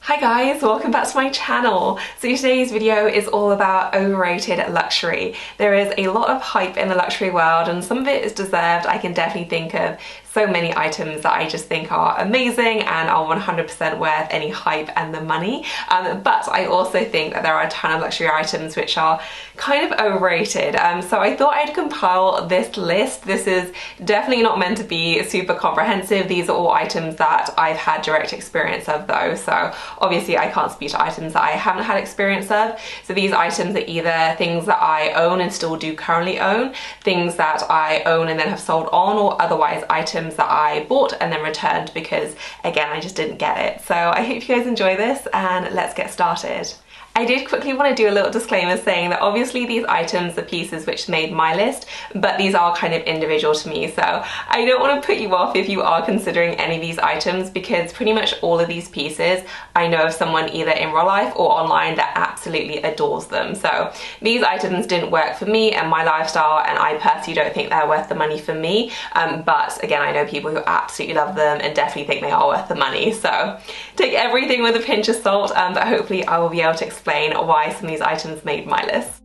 Hi guys, welcome back to my channel. So today's video is all about overrated luxury. There is a lot of hype in the luxury world and some of it is deserved. I can definitely think of so many items that I just think are amazing and are 100% worth any hype and the money. But I also think that there are a ton of luxury items which are kind of overrated. So I thought I'd compile this list. This is definitely not meant to be super comprehensive. These are all items that I've had direct experience of though. So obviously I can't speak to items that I haven't had experience of. So these items are either things that I own and still do currently own, things that I own and then have sold on, or otherwise items that I bought and then returned because again I just didn't get it. So I hope you guys enjoy this and let's get started. I did quickly want to do a little disclaimer saying that obviously these items are pieces which made my list, but these are kind of individual to me, so I don't want to put you off if you are considering any of these items, because pretty much all of these pieces I know of someone either in real life or online that absolutely adores them. So these items didn't work for me and my lifestyle, and I personally don't think they're worth the money for me, but again I know people who absolutely love them and definitely think they are worth the money. So take everything with a pinch of salt, but hopefully I will be able to explain why some of these items made my list.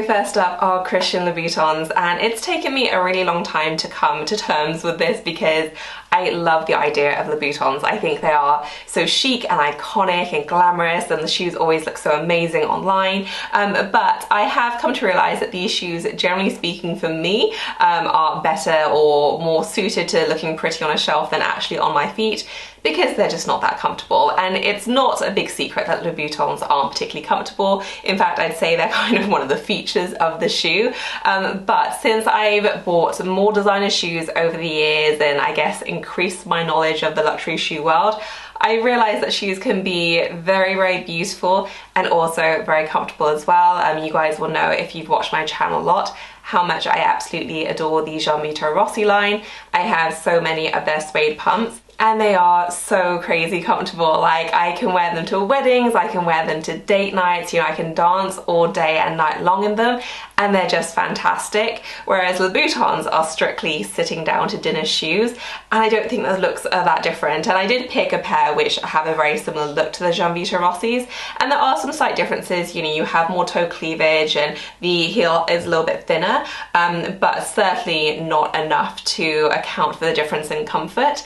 First up are Christian Louboutins, and it's taken me a really long time to come to terms with this because I love the idea of Louboutins. I think they are so chic and iconic and glamorous, and the shoes always look so amazing online. But I have come to realize that these shoes, generally speaking for me, are better or more suited to looking pretty on a shelf than actually on my feet, because they're just not that comfortable. And it's not a big secret that Louboutins aren't particularly comfortable. In fact, I'd say they're kind of one of the features of the shoe. But since I've bought more designer shoes over the years and I guess increased my knowledge of the luxury shoe world, I realized that shoes can be very, very beautiful and also very comfortable as well. You guys will know if you've watched my channel a lot how much I absolutely adore the Gianvito Rossi line. I have so many of their suede pumps, and they are so crazy comfortable. Like, I can wear them to weddings, I can wear them to date nights, you know, I can dance all day and night long in them, and they're just fantastic. Whereas Louboutins are strictly sitting down to dinner shoes, and I don't think the looks are that different. And I did pick a pair which have a very similar look to the Gianvito Rossis, and there are some slight differences. You know, you have more toe cleavage and the heel is a little bit thinner, but certainly not enough to account for the difference in comfort.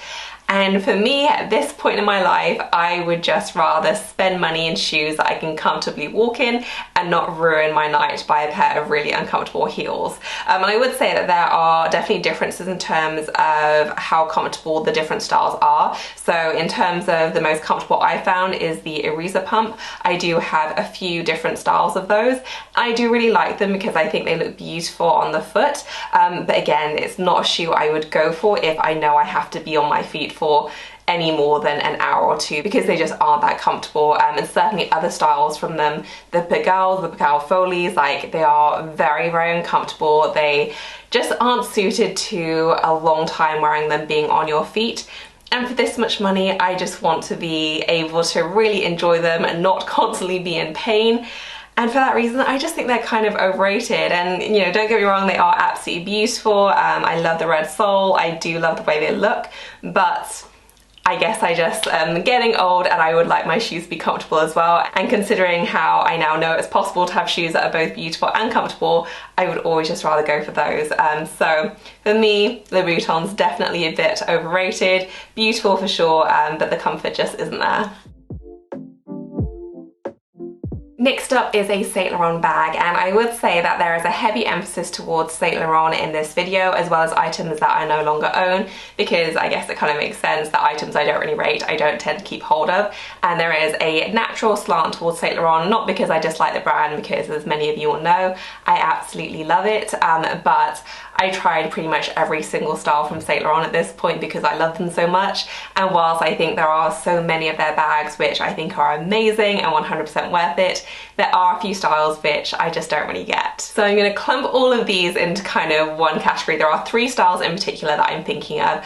And for me, at this point in my life, I would just rather spend money in shoes that I can comfortably walk in and not ruin my night by a pair of really uncomfortable heels. And I would say that there are definitely differences in terms of how comfortable the different styles are. So in terms of the most comfortable I found is the Ariza pump. I do have a few different styles of those. I do really like them because I think they look beautiful on the foot. But again, it's not a shoe I would go for if I know I have to be on my feet for any more than an hour or two, because they just aren't that comfortable. And certainly other styles from them, the Pagel Folies, like, they are very, very uncomfortable. They just aren't suited to a long time wearing them being on your feet. And for this much money, I just want to be able to really enjoy them and not constantly be in pain. And for that reason, I just think they're kind of overrated. And, you know, don't get me wrong, they are absolutely beautiful. I love the red sole. I do love the way they look, but I guess I just am getting old and I would like my shoes to be comfortable as well. And considering how I now know it's possible to have shoes that are both beautiful and comfortable, I would always just rather go for those. So for me, Louboutins definitely a bit overrated. Beautiful for sure, but the comfort just isn't there. Next up is a Saint Laurent bag, and I would say that there is a heavy emphasis towards Saint Laurent in this video, as well as items that I no longer own, because I guess it kind of makes sense that items I don't really rate, I don't tend to keep hold of. And there is a natural slant towards Saint Laurent, not because I dislike the brand, because as many of you will know, I absolutely love it, but I tried pretty much every single style from Saint Laurent at this point because I love them so much. And whilst I think there are so many of their bags which I think are amazing and 100% worth it, there are a few styles which I just don't really get. So I'm going to clump all of these into kind of one category. There are three styles in particular that I'm thinking of.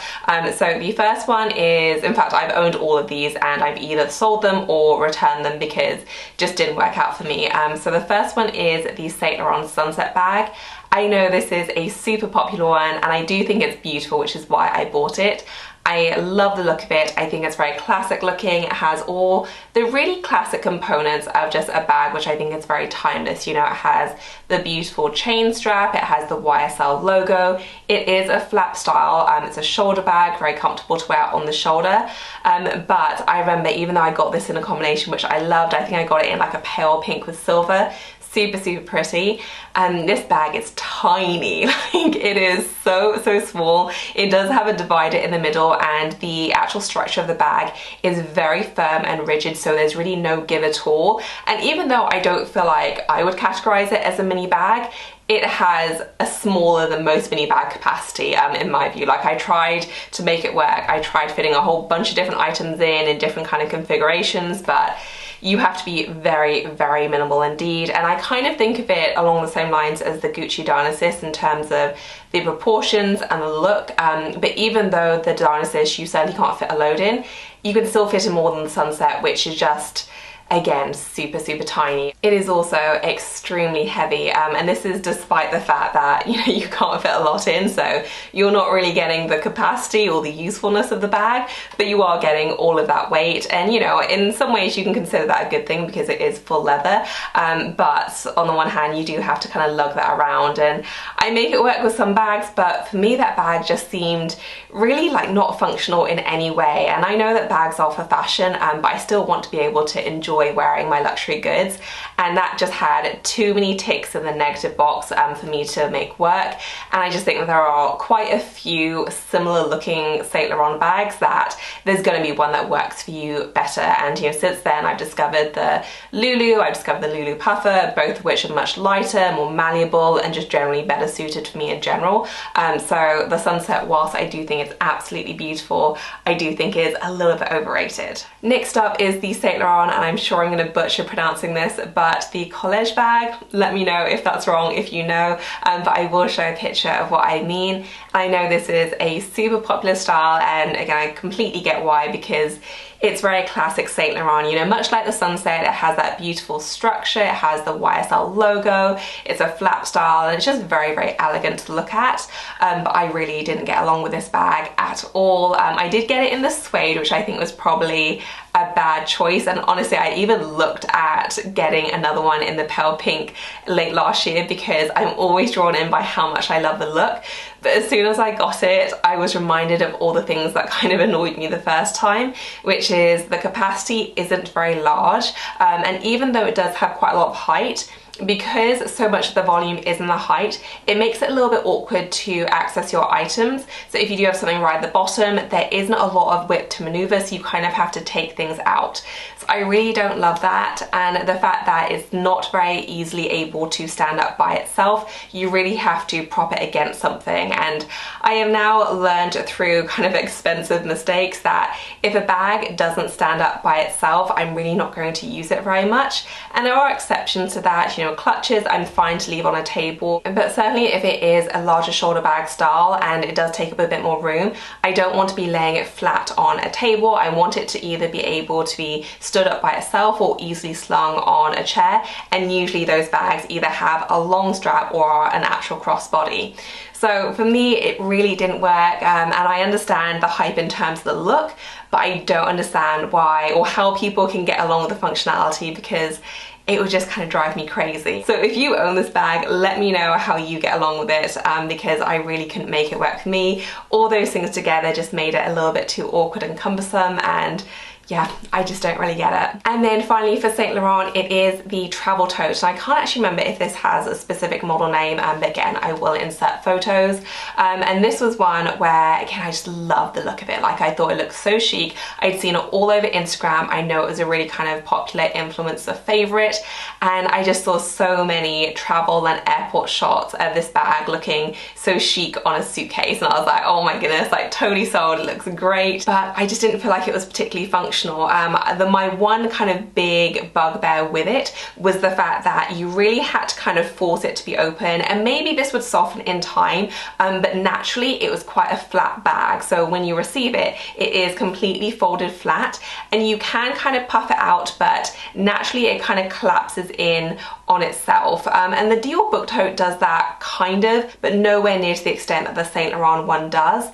So the first one is, in fact, I've owned all of these and I've either sold them or returned them because it just didn't work out for me. So the first one is the Saint Laurent Sunset bag. I know this is a super popular one and I do think it's beautiful, which is why I bought it. I love the look of it. I think it's very classic looking. It has all the really classic components of just a bag, which I think is very timeless. You know, it has the beautiful chain strap, it has the YSL logo, it is a flap style, it's a shoulder bag, very comfortable to wear on the shoulder, but I remember even though I got this in a combination which I loved, I think I got it in like a pale pink with silver, super pretty. This bag is tiny, like it is so small. It does have a divider in the middle, and the actual structure of the bag is very firm and rigid, so there's really no give at all. And even though I don't feel like I would categorize it as a mini bag, it has a smaller than most mini bag capacity, in my view. Like, I tried to make it work. I tried fitting a whole bunch of different items in different kind of configurations, but you have to be very minimal indeed. And I kind of think of it along the same lines as the Gucci Dionysus in terms of the proportions and the look, but even though the Dionysus you certainly can't fit a load in, you can still fit in more than the Sunset, which is just, again, super tiny. It is also extremely heavy, and this is despite the fact that, you know, you can't fit a lot in, so you're not really getting the capacity or the usefulness of the bag, but you are getting all of that weight. And, you know, in some ways you can consider that a good thing because it is full leather, but on the one hand you do have to kind of lug that around. And I make it work with some bags, but for me that bag just seemed really like not functional in any way. And I know that bags are for fashion, but I still want to be able to enjoy wearing my luxury goods, and that just had too many ticks in the negative box for me to make work. And I just think that there are quite a few similar looking Saint Laurent bags that there's going to be one that works for you better. And, you know, since then I've discovered the Loulou, I've discovered the Loulou Puffer, both of which are much lighter, more malleable, and just generally better suited for me in general. So the Sunset, whilst I do think it's absolutely beautiful, I do think is a little bit overrated. Next up is the Saint Laurent, and I'm sure I'm going to butcher pronouncing this, but the college bag. Let me know if that's wrong, if you know, but I will show a picture of what I mean. I know this is a super popular style, and again, I completely get why, because it's very classic Saint Laurent. You know, much like the Sunset, it has that beautiful structure, it has the YSL logo, it's a flap style, and it's just very elegant to look at. But I really didn't get along with this bag at all. I did get it in the suede, which I think was probably a bad choice, and honestly I even looked at getting another one in the pale pink late last year because I'm always drawn in by how much I love the look. But as soon as I got it, I was reminded of all the things that kind of annoyed me the first time, which is the capacity isn't very large, and even though it does have quite a lot of height, because so much of the volume is in the height, it makes it a little bit awkward to access your items. So if you do have something right at the bottom, there isn't a lot of width to maneuver, so you kind of have to take things out. So I really don't love that, and the fact that it's not very easily able to stand up by itself, you really have to prop it against something. And I have now learned through kind of expensive mistakes that if a bag doesn't stand up by itself, I'm really not going to use it very much. And there are exceptions to that, you know, clutches I'm fine to leave on a table, but certainly if it is a larger shoulder bag style and it does take up a bit more room, I don't want to be laying it flat on a table. I want it to either be able to be stood up by itself or easily slung on a chair, and usually those bags either have a long strap or are an actual crossbody. So for me, it really didn't work, and I understand the hype in terms of the look, but I don't understand why or how people can get along with the functionality, because it would just kind of drive me crazy. So if you own this bag, let me know how you get along with it, because I really couldn't make it work for me. All those things together just made it a little bit too awkward and cumbersome, and yeah, I just don't really get it. And then finally for Saint Laurent, it is the travel tote. And I can't actually remember if this has a specific model name, but again, I will insert photos. And this was one where, again, I just love the look of it. Like, I thought it looked so chic. I'd seen it all over Instagram. I know it was a really kind of popular influencer favorite. And I just saw so many travel and airport shots of this bag looking so chic on a suitcase. And I was like, oh my goodness, like totally sold, it looks great. But I just didn't feel like it was particularly functional. My one kind of big bugbear with it was the fact that you really had to kind of force it to be open, and maybe this would soften in time, but naturally it was quite a flat bag. So when you receive it, it is completely folded flat, and you can kind of puff it out, but naturally it kind of collapses in on itself. And the Dior book tote does that kind of, but nowhere near to the extent that the Saint Laurent one does.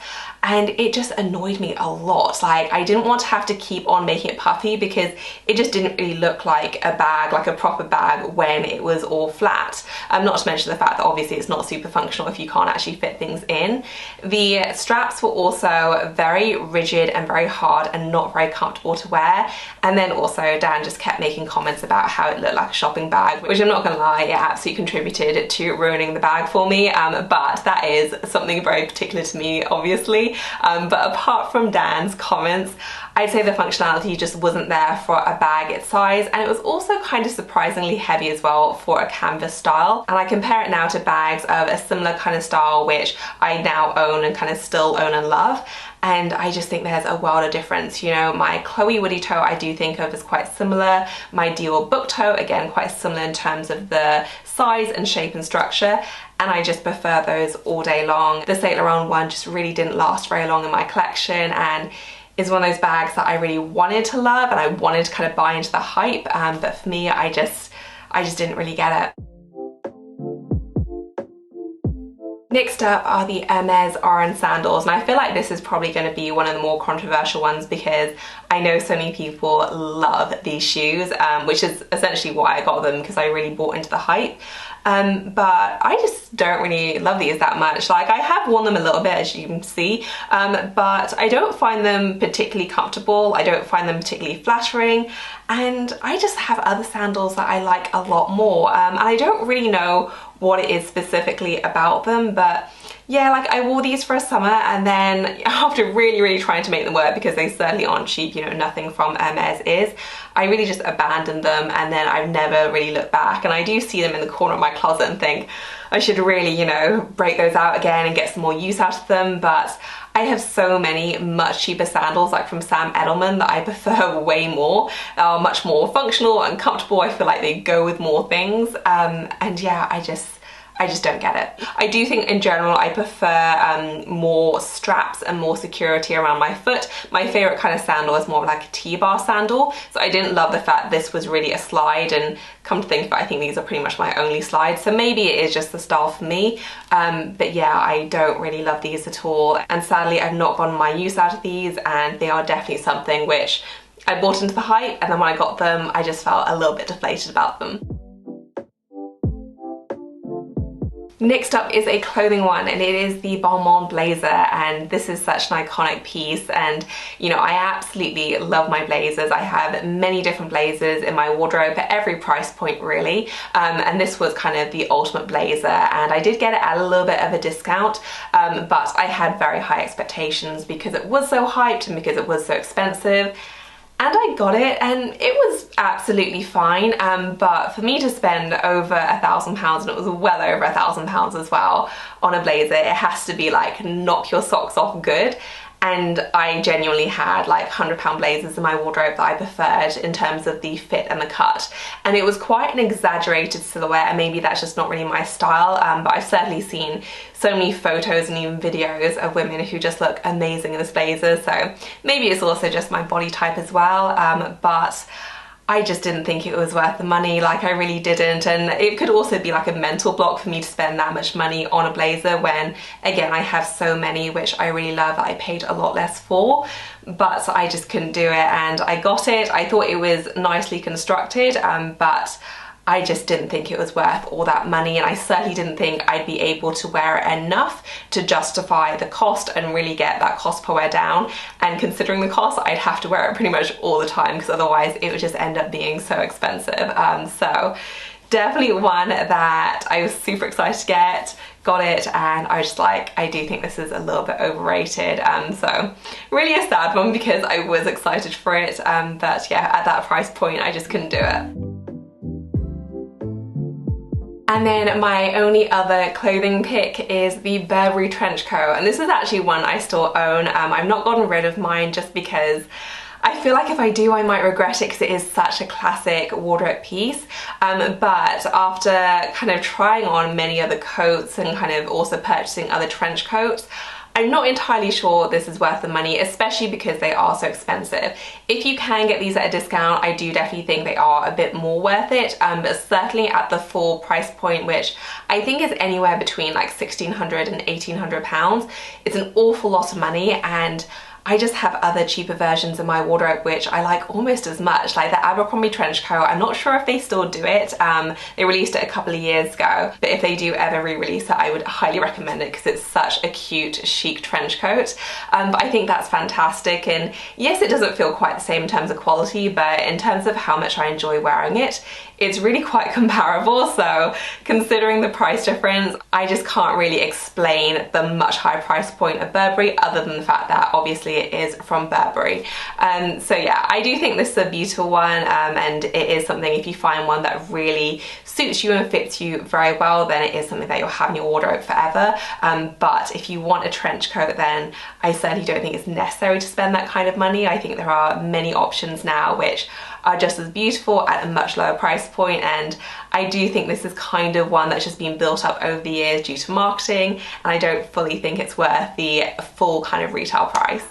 And it just annoyed me a lot. Like, I didn't want to have to keep on making it puffy because it just didn't really look like a bag, like a proper bag, when it was all flat. Not to mention the fact that obviously it's not super functional if you can't actually fit things in. The straps were also very rigid and very hard and not very comfortable to wear. And then also Dan just kept making comments about how it looked like a shopping bag, which I'm not gonna lie, it absolutely contributed to ruining the bag for me. But that is something very particular to me, obviously. But apart from Dan's comments, I'd say the functionality just wasn't there for a bag its size, and it was also kind of surprisingly heavy as well for a canvas style. And I compare it now to bags of a similar kind of style which I now own and kind of still own and love, and I just think there's a world of difference. You know, my Chloe Woody tote I do think of as quite similar, my Dior book tote again quite similar in terms of the size and shape and structure, and I just prefer those all day long. The Saint Laurent one just really didn't last very long in my collection and is one of those bags that I really wanted to love and I wanted to kind of buy into the hype, but for me I just didn't really get it. Next up are the Hermes WEREN sandals, and I feel like this is probably going to be one of the more controversial ones because I know so many people love these shoes, which is essentially why I got them, because I really bought into the hype. But I just don't really love these that much. Like, I have worn them a little bit, as you can see, but I don't find them particularly comfortable. I don't find them particularly flattering, and I just have other sandals that I like a lot more. And I don't really know what it is specifically about them, but yeah, like I wore these for a summer, and then after really trying to make them work, because they certainly aren't cheap, you know, nothing from Hermes is, I really just abandoned them, and then I've never really looked back. And I do see them in the corner of my closet and think I should really, you know, break those out again and get some more use out of them. But I have so many much cheaper sandals, like from Sam Edelman, that I prefer way more. They are much more functional and comfortable. I feel like they go with more things, and yeah, I just don't get it. I do think in general I prefer more straps and more security around my foot. My favorite kind of sandal is more like a T-bar sandal, so I didn't love the fact this was really a slide, and come to think of it, I think these are pretty much my only slides, so maybe it is just the style for me. But yeah, I don't really love these at all, and sadly I've not gotten my use out of these, and they are definitely something which I bought into the hype, and then when I got them I just felt a little bit deflated about them. Next up is a clothing one, and it is the Balmain blazer, and this is such an iconic piece, and you know, I absolutely love my blazers. I have many different blazers in my wardrobe at every price point really, and this was kind of the ultimate blazer, and I did get it at a little bit of a discount, but I had very high expectations because it was so hyped and because it was so expensive. And I got it, and it was absolutely fine, but for me to spend over £1,000, and it was well over £1,000 as well, on a blazer, it has to be like knock your socks off good. And I genuinely had like £100 blazers in my wardrobe that I preferred in terms of the fit and the cut. And it was quite an exaggerated silhouette, and maybe that's just not really my style, but I've certainly seen so many photos and even videos of women who just look amazing in this blazer, so maybe it's also just my body type as well, but I just didn't think it was worth the money, like I really didn't. And it could also be like a mental block for me to spend that much money on a blazer when, again, I have so many which I really love that I paid a lot less for. But I just couldn't do it, and I got it. I thought it was nicely constructed, but I just didn't think it was worth all that money, and I certainly didn't think I'd be able to wear it enough to justify the cost and really get that cost per wear down. And considering the cost, I'd have to wear it pretty much all the time because otherwise it would just end up being so expensive. So definitely one that I was super excited to get, got it, and I was just like, I do think this is a little bit overrated. So really a sad one because I was excited for it, but yeah, at that price point I just couldn't do it. And then my only other clothing pick is the Burberry trench coat, and this is actually one I still own. I've not gotten rid of mine just because I feel like if I do I might regret it because it is such a classic wardrobe piece, but after kind of trying on many other coats and kind of also purchasing other trench coats, I'm not entirely sure this is worth the money, especially because they are so expensive. If you can get these at a discount, I do definitely think they are a bit more worth it, but certainly at the full price point, which I think is anywhere between like £1,600 and £1,800, it's an awful lot of money, and I just have other cheaper versions in my wardrobe which I like almost as much, like the Abercrombie trench coat. I'm not sure if they still do it. They released it a couple of years ago, but if they do ever re-release it, I would highly recommend it because it's such a cute, chic trench coat. But I think that's fantastic, and yes, it doesn't feel quite the same in terms of quality, but in terms of how much I enjoy wearing it, it's really quite comparable. So considering the price difference, I just can't really explain the much higher price point of Burberry other than the fact that obviously it is from Burberry. So yeah, I do think this is a beautiful one, and it is something, if you find one that really suits you and fits you very well, then it is something that you'll have in your wardrobe forever. But if you want a trench coat, then I certainly don't think it's necessary to spend that kind of money. I think there are many options now which are just as beautiful at a much lower price point, and I do think this is kind of one that's just been built up over the years due to marketing, and I don't fully think it's worth the full kind of retail price.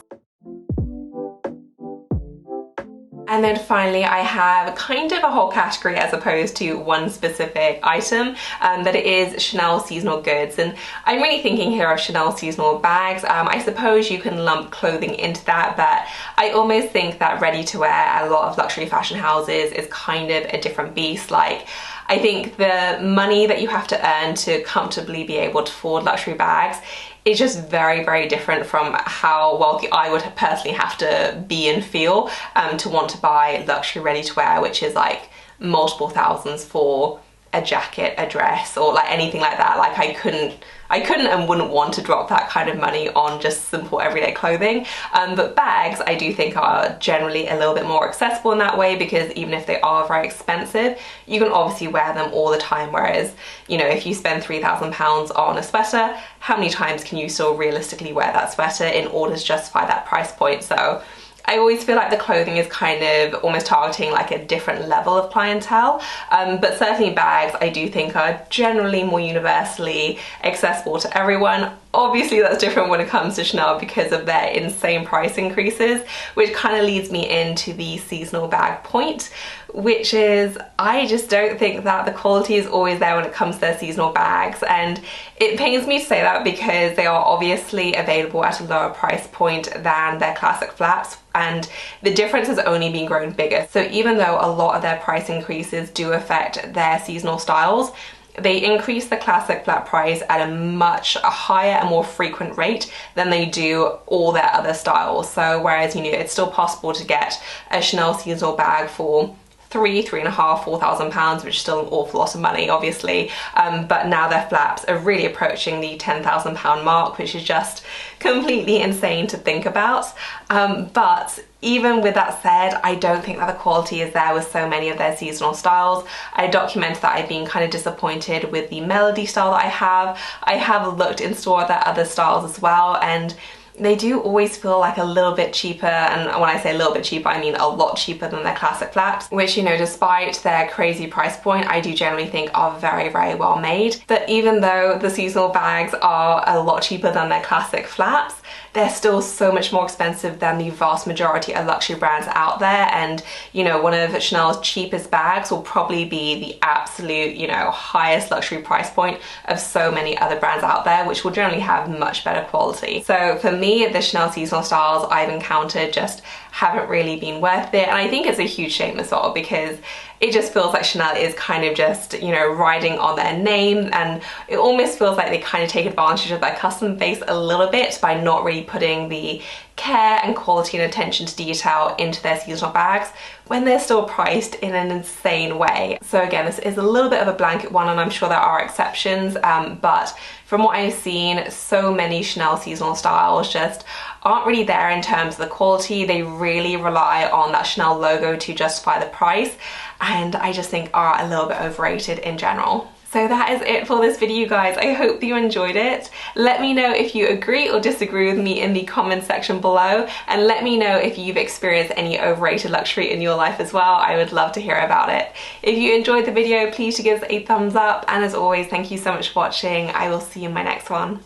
And then finally, I have kind of a whole category as opposed to one specific item, that it is Chanel seasonal goods. And I'm really thinking here of Chanel seasonal bags. I suppose you can lump clothing into that, but I almost think that ready to wear at a lot of luxury fashion houses is kind of a different beast. Like, I think the money that you have to earn to comfortably be able to afford luxury bags is just very, very different from how wealthy I would personally have to be and feel to want to buy luxury ready-to-wear, which is like multiple thousands for a jacket, a dress, or like anything like that. Like I couldn't and wouldn't want to drop that kind of money on just simple everyday clothing. But bags, I do think, are generally a little bit more accessible in that way, because even if they are very expensive, you can obviously wear them all the time. Whereas, you know, if you spend £3,000 on a sweater, how many times can you still realistically wear that sweater in order to justify that price point? So I always feel like the clothing is kind of almost targeting like a different level of clientele, but certainly bags I do think are generally more universally accessible to everyone. Obviously that's different when it comes to Chanel because of their insane price increases, which kind of leads me into the seasonal bag point, which is I just don't think that the quality is always there when it comes to their seasonal bags. And it pains me to say that because they are obviously available at a lower price point than their classic flaps, and the difference has only been growing bigger. So even though a lot of their price increases do affect their seasonal styles, they increase the classic flat price at a much higher and more frequent rate than they do all their other styles. So whereas, you know, it's still possible to get a Chanel seasonal bag for £3,500–4,000, which is still an awful lot of money, obviously. But now their flaps are really approaching the £10,000 mark, which is just completely insane to think about. But even with that said, I don't think that the quality is there with so many of their seasonal styles. I documented that I've been kind of disappointed with the Melody style that I have. I have looked in store at their other styles as well, and they do always feel like a little bit cheaper, and when I say a little bit cheaper, I mean a lot cheaper than their classic flaps, which, you know, despite their crazy price point, I do generally think are very, very well made. That even though the seasonal bags are a lot cheaper than their classic flaps, they're still so much more expensive than the vast majority of luxury brands out there. And, you know, one of Chanel's cheapest bags will probably be the absolute, you know, highest luxury price point of so many other brands out there, which will generally have much better quality. So for me, the Chanel seasonal styles I've encountered just haven't really been worth it. And I think it's a huge shame as well, because it just feels like Chanel is kind of just, you know, riding on their name, and it almost feels like they kind of take advantage of their customer base a little bit by not really putting the care and quality and attention to detail into their seasonal bags when they're still priced in an insane way. So again, this is a little bit of a blanket one, and I'm sure there are exceptions, but from what I've seen, so many Chanel seasonal styles just aren't really there in terms of the quality. They really rely on that Chanel logo to justify the price, and I just think are a little bit overrated in general. So that is it for this video, guys. I hope that you enjoyed it. Let me know if you agree or disagree with me in the comments section below, and let me know if you've experienced any overrated luxury in your life as well. I would love to hear about it. If you enjoyed the video, please give us a thumbs up, and as always, thank you so much for watching. I will see you in my next one.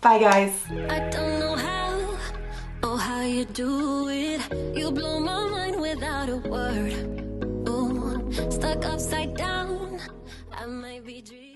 Bye, guys. you do it. You blow my mind without a word. Ooh, stuck upside down. I might be dreaming.